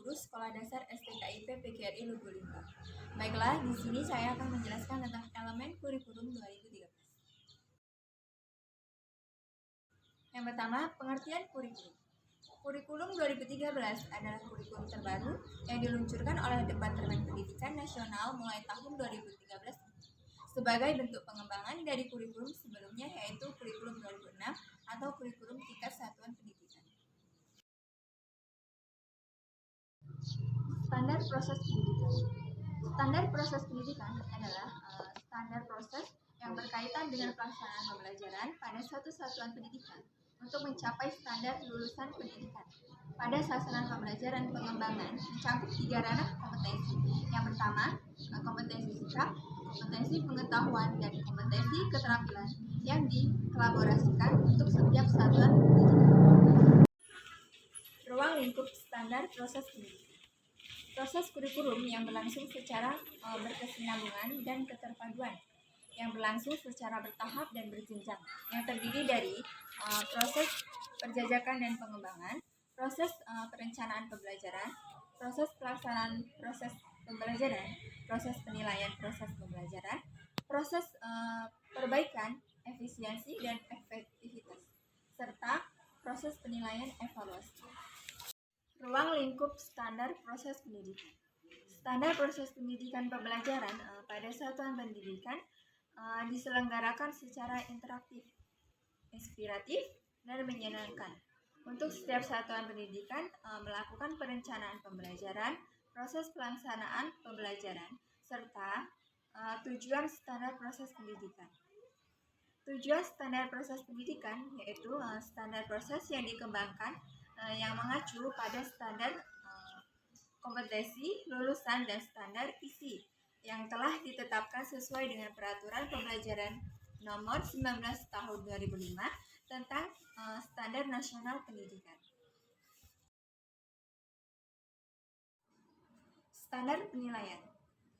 guru Sekolah Dasar STKIP PGRI Lubulingga. Baiklah, di sini saya akan menjelaskan tentang elemen kurikulum 2013. Yang pertama, pengertian kurikulum. Kurikulum 2013 adalah kurikulum terbaru yang diluncurkan oleh Departemen Pendidikan Nasional mulai tahun 2013 sebagai bentuk pengembangan dari kurikulum sebelumnya, yaitu kurikulum 2006 atau kurikulum tingkat satuan pendidikan. Standar proses pendidikan. Standar proses pendidikan adalah standar proses yang berkaitan dengan pelaksanaan pembelajaran pada suatu satuan pendidikan untuk mencapai standar lulusan pendidikan. Pada sasaran pembelajaran pengembangan mencakup 3 ranah kompetensi. Yang pertama, kompetensi sikap, kompetensi pengetahuan, dan kompetensi keterampilan yang dikolaborasikan untuk setiap satuan pendidikan. Ruang lingkup standar proses pendidikan. Proses kurikulum yang berlangsung secara berkesinambungan dan keterpaduan, yang berlangsung secara bertahap dan berjenjang, yang terdiri dari proses perjajakan dan pengembangan, proses perencanaan pembelajaran, proses pelaksanaan proses pembelajaran, proses penilaian proses pembelajaran, proses perbaikan efisiensi dan efektivitas, serta proses penilaian evaluasi. Ruang lingkup standar proses pendidikan. Standar proses pendidikan pembelajaran pada satuan pendidikan diselenggarakan secara interaktif, inspiratif, dan menyenangkan. Untuk setiap satuan pendidikan melakukan perencanaan pembelajaran, proses pelaksanaan pembelajaran, serta tujuan standar proses pendidikan. Tujuan standar proses pendidikan yaitu standar proses yang dikembangkan yang mengacu pada standar kompetensi lulusan dan standar isi yang telah ditetapkan sesuai dengan Peraturan Pembelajaran Nomor 19 Tahun 2005 tentang Standar Nasional Pendidikan. Standar penilaian.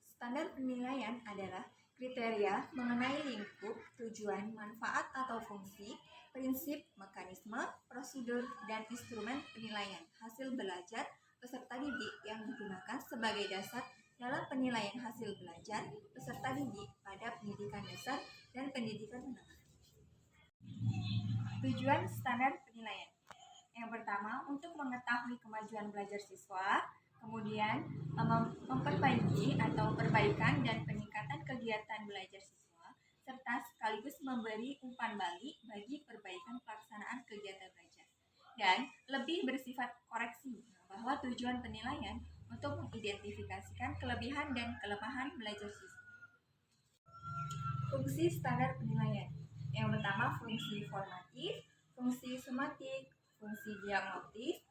Standar penilaian adalah kriteria mengenai lingkup, tujuan, manfaat atau fungsi, prinsip, mekanisme, prosedur, dan instrumen penilaian hasil belajar peserta didik yang digunakan sebagai dasar dalam penilaian hasil belajar peserta didik pada pendidikan dasar dan pendidikan menengah. Tujuan standar penilaian. Yang pertama, untuk mengetahui kemajuan belajar siswa, kemudian memperbaiki atau perbaikan dan peningkatan kegiatan belajar siswa, serta sekaligus memberi umpan balik bagi perbaikan pelaksanaan kegiatan belajar. Dan lebih bersifat koreksi, bahwa tujuan penilaian untuk mengidentifikasikan kelebihan dan kelemahan belajar siswa. Fungsi standar penilaian. Yang pertama, fungsi formatif, fungsi somatik, fungsi diagnostik,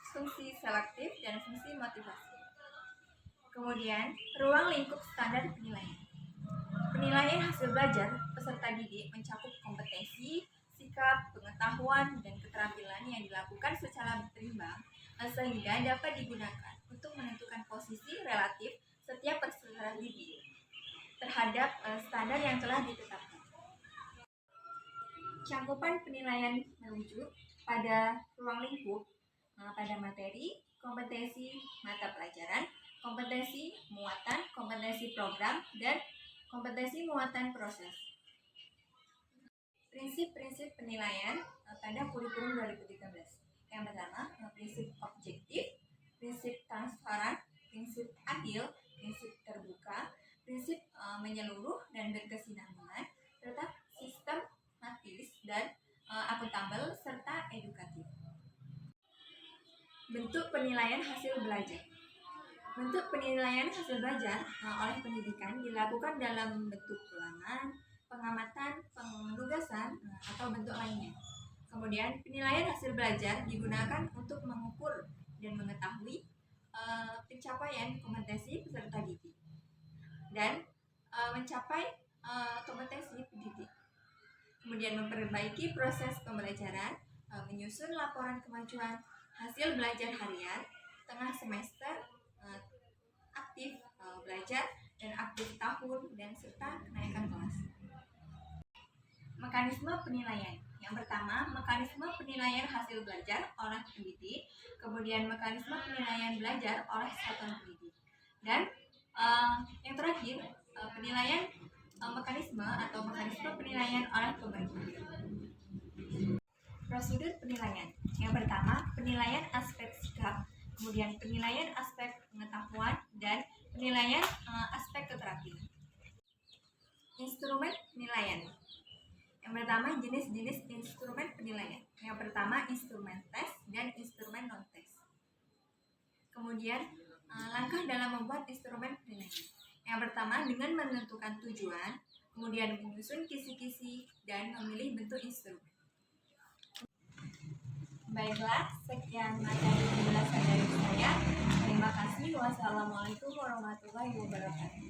fungsi selektif, dan fungsi motivasi. Kemudian, ruang lingkup standar penilaian. Penilaian hasil belajar peserta didik mencakup kompetensi, sikap, pengetahuan, dan keterampilan yang dilakukan secara berimbang sehingga dapat digunakan untuk menentukan posisi relatif setiap peserta didik terhadap standar yang telah ditetapkan. Cakupan penilaian merujuk pada ruang lingkup pada materi, kompetensi mata pelajaran, kompetensi muatan, kompetensi program, dan kompetensi muatan proses. Prinsip-prinsip penilaian pada kurikulum 2013. Yang pertama, prinsip objektif, prinsip transparan, prinsip adil, prinsip terbuka, prinsip menyeluruh dan berkesinambungan, serta sistematis dan akuntabel serta edukatif. Bentuk penilaian hasil belajar. Bentuk penilaian hasil belajar oleh pendidikan dilakukan dalam bentuk ulangan, pengamatan, penugasan, atau bentuk lainnya. Kemudian penilaian hasil belajar digunakan untuk mengukur dan mengetahui pencapaian kompetensi peserta didik dan mencapai kompetensi pendidik. Kemudian memperbaiki proses pembelajaran, menyusun laporan kemajuan hasil belajar harian, tengah semester, aktif belajar dan aktif tahun, dan serta kenaikan kelas. Mekanisme penilaian. Yang pertama, mekanisme penilaian hasil belajar oleh pendidik, kemudian mekanisme penilaian belajar oleh satuan pendidik, dan yang terakhir penilaian mekanisme penilaian oleh pemerintah. Prosedur penilaian. Yang pertama, penilaian aspek sikap, kemudian penilaian aspek pengetahuan, dan penilaian aspek keterampilan. Instrumen penilaian. Yang pertama, jenis-jenis instrumen penilaian. Yang pertama, instrumen tes dan instrumen non-tes. Kemudian, langkah dalam membuat instrumen penilaian. Yang pertama, dengan menentukan tujuan, kemudian menyusun kisi-kisi, dan memilih bentuk instrumen. Baiklah, sekian materi penjelasan dari saya. Terima kasih. Wassalamualaikum warahmatullahi wabarakatuh.